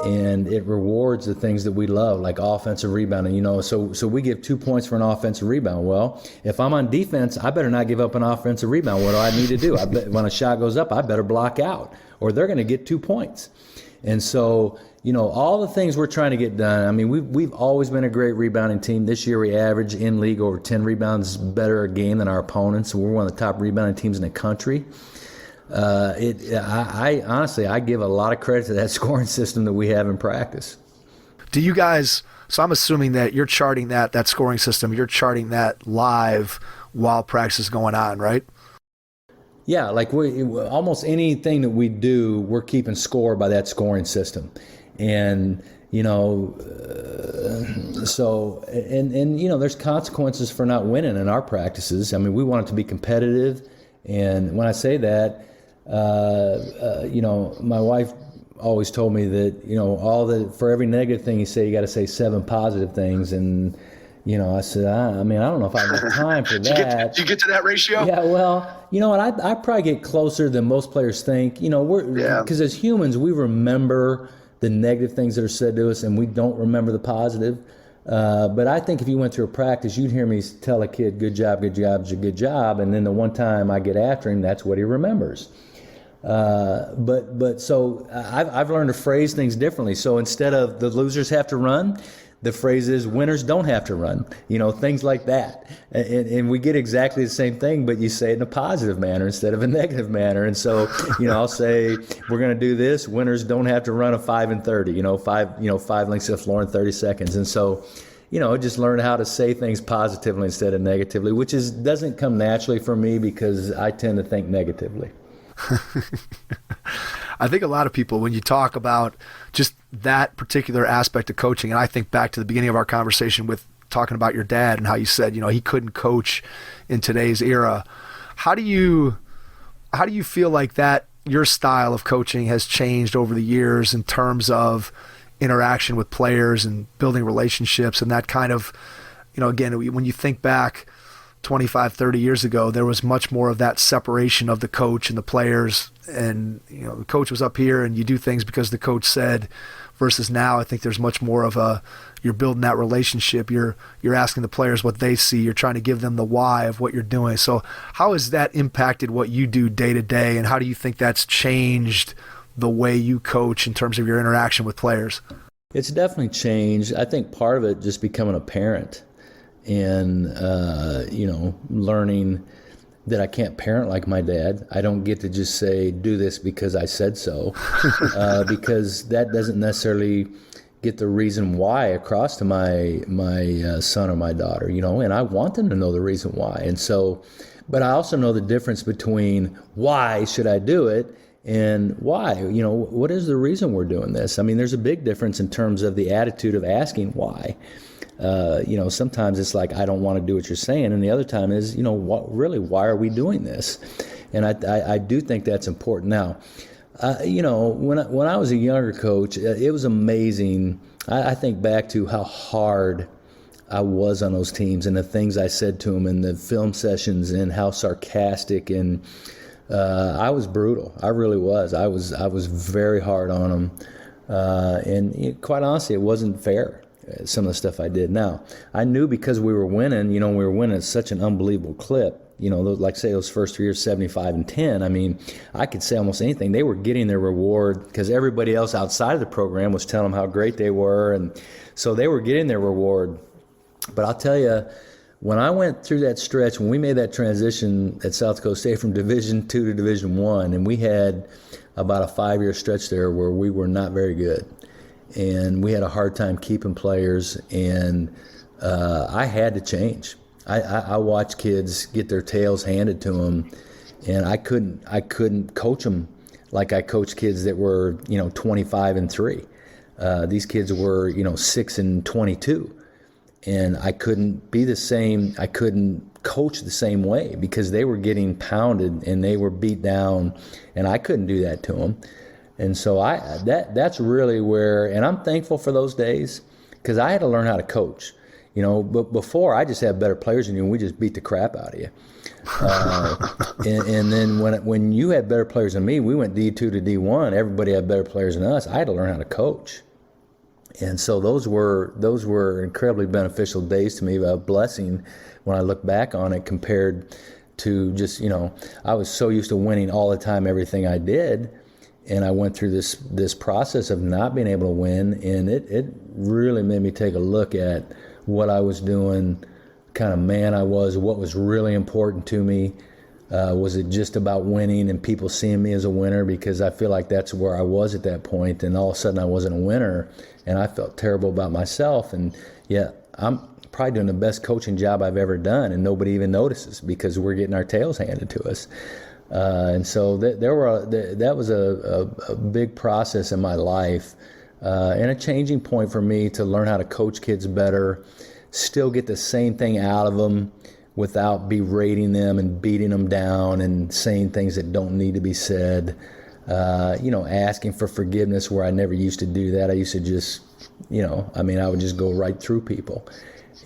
and it rewards the things that we love, like offensive rebounding. So we give 2 points for an offensive rebound. Well, if I'm on defense, I better not give up an offensive rebound. What do I need to do? When a shot goes up, I better block out, or they're going to get 2 points. And so, all the things we're trying to get done. I mean, we've always been a great rebounding team. This year we average in league over 10 rebounds better a game than our opponents. So we're one of the top rebounding teams in the country. I honestly give a lot of credit to that scoring system that we have in practice. Do you guys, so I'm assuming that you're charting that scoring system, you're charting that live while practice is going on, right? Yeah, like almost anything that we do, we're keeping score by that scoring system. And, so there's consequences for not winning in our practices. I mean, we want it to be competitive. And when I say that, my wife always told me that, for every negative thing you say, you got to say 7 positive things. And, I said, I don't know if I have time for that. Do you get to that ratio? Yeah, well, you know what? I probably get closer than most players think. Because as humans, we remember the negative things that are said to us, and we don't remember the positive. But I think if you went through a practice, you'd hear me tell a kid, good job, good job, good job. And then the one time I get after him, that's what he remembers. So I've learned to phrase things differently. So instead of the losers have to run, the phrase is winners don't have to run, things like that. And we get exactly the same thing, but you say it in a positive manner instead of a negative manner. And so, I'll say, we're going to do this. Winners don't have to run a 5 and 30, 5 lengths to the floor in 30 seconds. And so, just learn how to say things positively instead of negatively, which doesn't come naturally for me because I tend to think negatively. I think a lot of people, when you talk about just that particular aspect of coaching, and I think back to the beginning of our conversation with talking about your dad and how you said, he couldn't coach in today's era. How do you feel like that your style of coaching has changed over the years in terms of interaction with players and building relationships and that kind of, again, when you think back 25, 30 years ago, there was much more of that separation of the coach and the players, and the coach was up here and you do things because the coach said, versus now I think there's much more of you're building that relationship, you're asking the players what they see, you're trying to give them the why of what you're doing. So how has that impacted what you do day to day, and how do you think that's changed the way you coach in terms of your interaction with players? It's definitely changed. I think part of it just becoming a parent and, learning that I can't parent like my dad. I don't get to just say, do this because I said so, because that doesn't necessarily get the reason why across to my son or my daughter, and I want them to know the reason why. And so, but I also know the difference between why should I do it and why, what is the reason we're doing this? I mean, there's a big difference in terms of the attitude of asking why. Sometimes it's like, I don't want to do what you're saying. And the other time is, why are we doing this? And I do think that's important. Now, when I was a younger coach, it was amazing. I think back to how hard I was on those teams and the things I said to them in the film sessions and how sarcastic, and I was brutal. I really was. I was very hard on them. And quite honestly, it wasn't fair, some of the stuff I did. Now, I knew because we were winning, we were winning at such an unbelievable clip. Like say those first 3 years, 75 and 10. I mean, I could say almost anything. They were getting their reward because everybody else outside of the program was telling them how great they were. And so they were getting their reward. But I'll tell you, when I went through that stretch, when we made that transition at South Dakota State from Division II to Division I, and we had about a 5-year stretch there where we were not very good. And we had a hard time keeping players, and I had to change. I watched kids get their tails handed to them, and I couldn't coach them like I coached kids that were 25 and 3. These kids were 6 and 22, and I couldn't be the same. I couldn't coach the same way because they were getting pounded and they were beat down, and I couldn't do that to them. And so that's really where, and I'm thankful for those days because I had to learn how to coach. But before I just had better players than you, and we just beat the crap out of you. And then when you had better players than me, we went D2 to D1. Everybody had better players than us. I had to learn how to coach. And so those were incredibly beneficial days to me, a blessing when I look back on it compared to just, I was so used to winning all the time, everything I did. And I went through this process of not being able to win, and it really made me take a look at what I was doing, kind of man I was, what was really important to me. Was it just about winning and people seeing me as a winner? Because I feel like that's where I was at that point, and all of a sudden I wasn't a winner, and I felt terrible about myself. And yet I'm probably doing the best coaching job I've ever done, and nobody even notices because we're getting our tails handed to us. And so that was a big process in my life, and a changing point for me to learn how to coach kids better, still get the same thing out of them without berating them and beating them down and saying things that don't need to be said. Asking for forgiveness where I never used to do that. I used to just, I would just go right through people.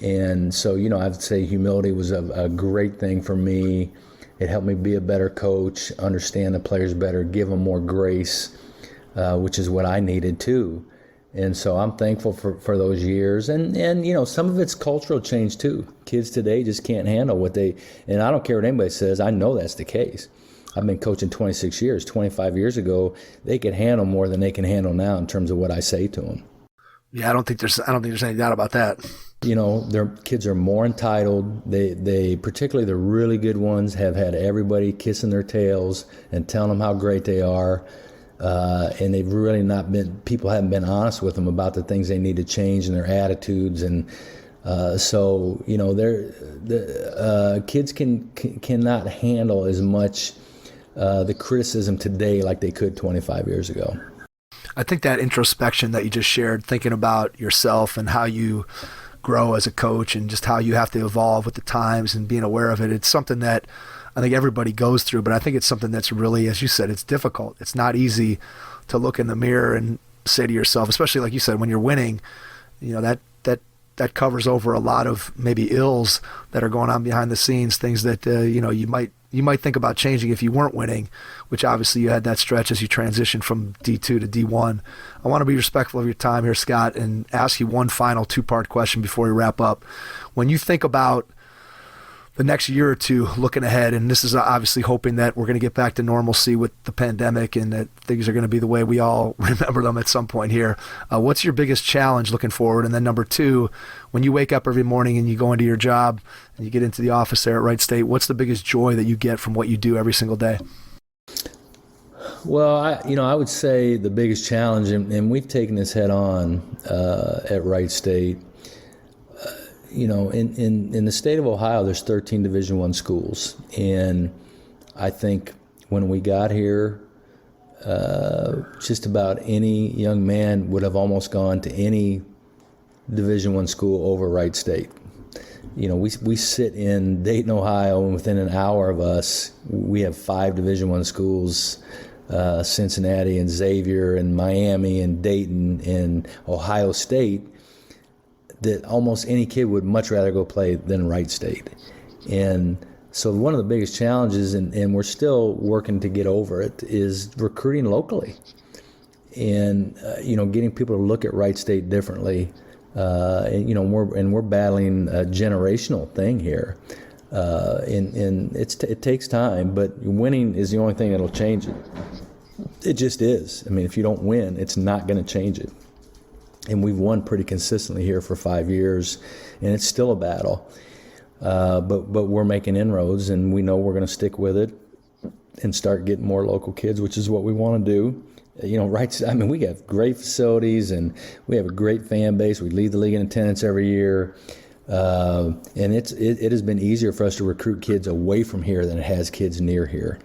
And so, I would say humility was a great thing for me. It helped me be a better coach, understand the players better, give them more grace, which is what I needed too. And so I'm thankful for those years. And some of it's cultural change too. Kids today just can't handle and I don't care what anybody says, I know that's the case. I've been coaching 26 years. 25 years ago, they could handle more than they can handle now in terms of what I say to them. Yeah, I don't think there's any doubt about that. Their kids are more entitled. They particularly the really good ones have had everybody kissing their tails and telling them how great they are. And they've really people haven't been honest with them about the things they need to change in their attitudes. And kids cannot handle as much the criticism today like they could 25 years ago. I think that introspection that you just shared, thinking about yourself and how you grow as a coach and just how you have to evolve with the times and being aware of it, it's something that I think everybody goes through, but I think it's something that's really, as you said, it's difficult. It's not easy to look in the mirror and say to yourself, especially like you said, when you're winning, that covers over a lot of maybe ills that are going on behind the scenes, things that you might think about changing if you weren't winning, which obviously you had that stretch as you transitioned from D2 to D1. I want to be respectful of your time here, Scott, and ask you one final two-part question before we wrap up. When you think about the next year or two looking ahead, and this is obviously hoping that we're going to get back to normalcy with the pandemic and that things are going to be the way we all remember them at some point here. What's your biggest challenge looking forward? And then number two, when you wake up every morning and you go into your job and you get into the office there at Wright State, what's the biggest joy that you get from what you do every single day? Well, I would say the biggest challenge, and we've taken this head on at Wright State. In the state of Ohio, there's 13 Division I schools, and I think when we got here, just about any young man would have almost gone to any Division I school over Wright State. We sit in Dayton, Ohio, and within an hour of us, we have 5 Division I schools, Cincinnati and Xavier and Miami and Dayton and Ohio State, that almost any kid would much rather go play than Wright State. And so one of the biggest challenges, and we're still working to get over it, is recruiting locally. And, getting people to look at Wright State differently. We're battling a generational thing here. And it takes time, but winning is the only thing that'll change it. It just is. I mean, if you don't win, it's not going to change it. And we've won pretty consistently here for 5 years, and it's still a battle. But we're making inroads, and we know we're going to stick with it and start getting more local kids, which is what we want to do. We have great facilities, and we have a great fan base. We lead the league in attendance every year. And it has been easier for us to recruit kids away from here than it has kids near here.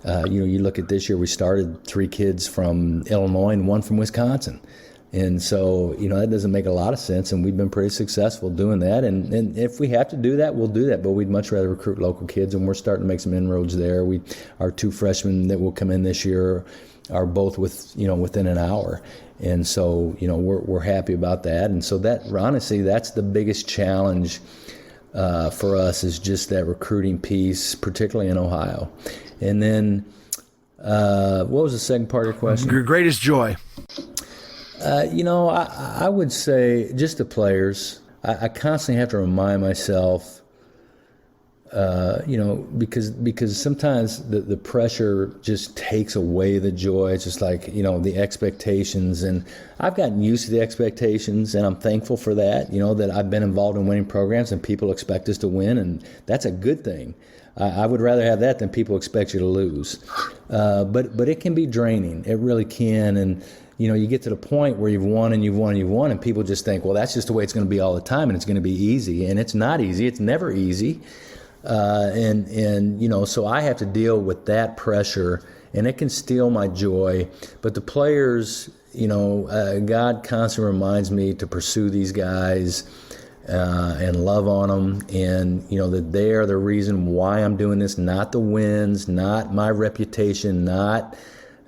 You look at this year, we started 3 kids from Illinois and 1 from Wisconsin. And so, that doesn't make a lot of sense, and we've been pretty successful doing that. And if we have to do that, we'll do that, but we'd much rather recruit local kids, and we're starting to make some inroads there. Our 2 freshmen that will come in this year are both within an hour. And so, we're happy about that. And so that, honestly, that's the biggest challenge for us, is just that recruiting piece, particularly in Ohio. And then, what was the second part of your question? Your greatest joy. I would say just the players. I constantly have to remind myself, because sometimes the pressure just takes away the joy. It's just like, the expectations. And I've gotten used to the expectations, and I'm thankful for that, that I've been involved in winning programs and people expect us to win, and that's a good thing. I would rather have that than people expect you to lose. But it can be draining. It really can. And, you get to the point where you've won, and people just think, well, that's just the way it's going to be all the time, and it's going to be easy. And it's not easy. It's never easy. So I have to deal with that pressure, and it can steal my joy. But the players, God constantly reminds me to pursue these guys and love on them, and that they are the reason why I'm doing this, not the wins, not my reputation, not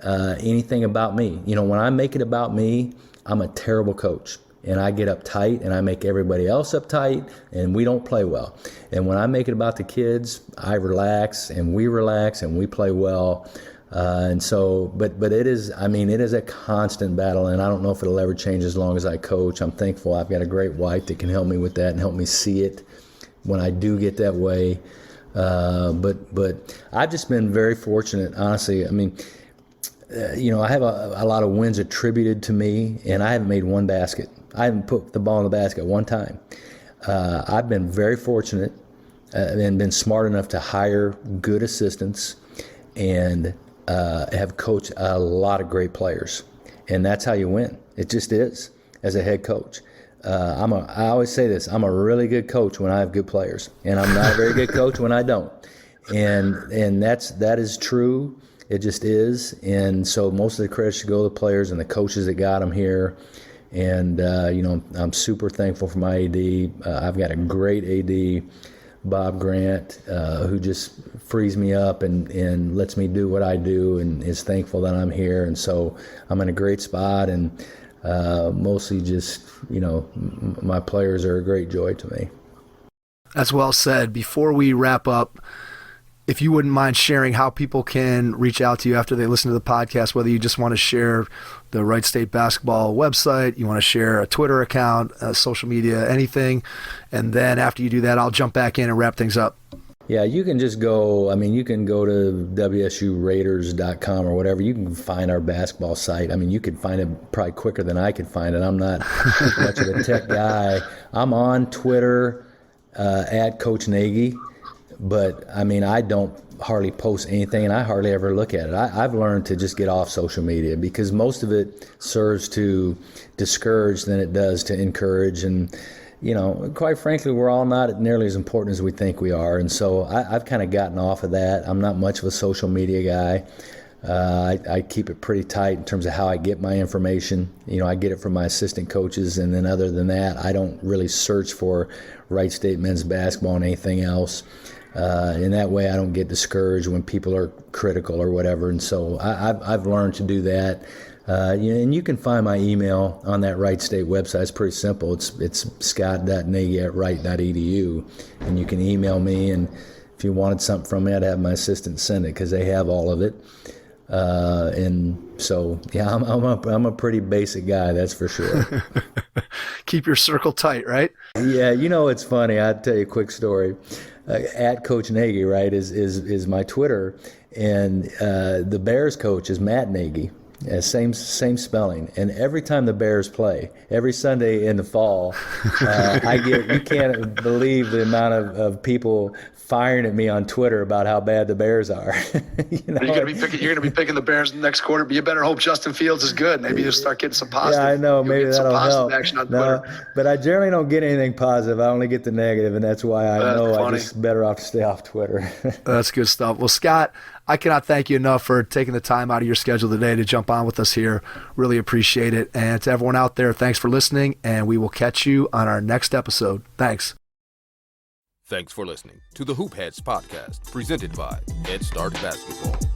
anything about me. When I make it about me, I'm a terrible coach, and I get uptight, and I make everybody else uptight, and we don't play well. And when I make it about the kids, I relax, and we play well. And so, but it is a constant battle, and I don't know if it'll ever change as long as I coach. I'm thankful I've got a great wife that can help me with that and help me see it when I do get that way. But I've just been very fortunate, honestly. I have a lot of wins attributed to me, and I haven't made one basket. I haven't put the ball in the basket one time. I've been very fortunate and been smart enough to hire good assistants and have coached a lot of great players. And that's how you win. It just is, as a head coach. I always say this, I'm a really good coach when I have good players, and I'm not a very good coach when I don't. And that is true. It just is. And so most of the credit should go to the players and the coaches that got them here. And, I'm super thankful for my AD. I've got a great AD, Bob Grant, who just frees me up and lets me do what I do and is thankful that I'm here. And so I'm in a great spot, and mostly just, my players are a great joy to me. That's well said. Before we wrap up, if you wouldn't mind sharing how people can reach out to you after they listen to the podcast, whether you just want to share the Wright State basketball website, you want to share a Twitter account, social media, anything. And then after you do that, I'll jump back in and wrap things up. Yeah, you can just go, you can go to wsuraiders.com or whatever. You can find our basketball site. You can find it probably quicker than I can find it. I'm not much of a tech guy. I'm on Twitter at Coach Nagy. But, I don't hardly post anything, and I hardly ever look at it. I've learned to just get off social media, because most of it serves to discourage than it does to encourage. And, quite frankly, we're all not nearly as important as we think we are. And so I've kind of gotten off of that. I'm not much of a social media guy. I keep it pretty tight in terms of how I get my information. I get it from my assistant coaches, and then other than that, I don't really search for Wright State men's basketball and anything else. In that way, I don't get discouraged when people are critical or whatever. And so I've learned to do that. And you can find my email on that Wright State website. It's pretty simple. It's scott.nagy@wright.edu. And you can email me. And if you wanted something from me, I'd have my assistant send it, because they have all of it. And so, yeah, I'm a pretty basic guy, that's for sure. Keep your circle tight, right? Yeah, it's funny. I'll tell you a quick story. At Coach Nagy, right, is my Twitter, and the Bears coach is Matt Nagy. Same spelling. And every time the Bears play, every Sunday in the fall, you can't believe the amount of people firing at me on Twitter about how bad the Bears are. You're going to be picking the Bears in the next quarter, but you better hope Justin Fields is good. Maybe you'll start getting some positive. Yeah, I know. Maybe that'll help. Action on Twitter. But I generally don't get anything positive. I only get the negative, and that's why I know I'm just better off to stay off Twitter. That's good stuff. Well, Scott, I cannot thank you enough for taking the time out of your schedule today to jump on with us here. Really appreciate it. And to everyone out there, thanks for listening, and we will catch you on our next episode. Thanks. Thanks for listening to the Hoop Heads podcast, presented by Head Start Basketball.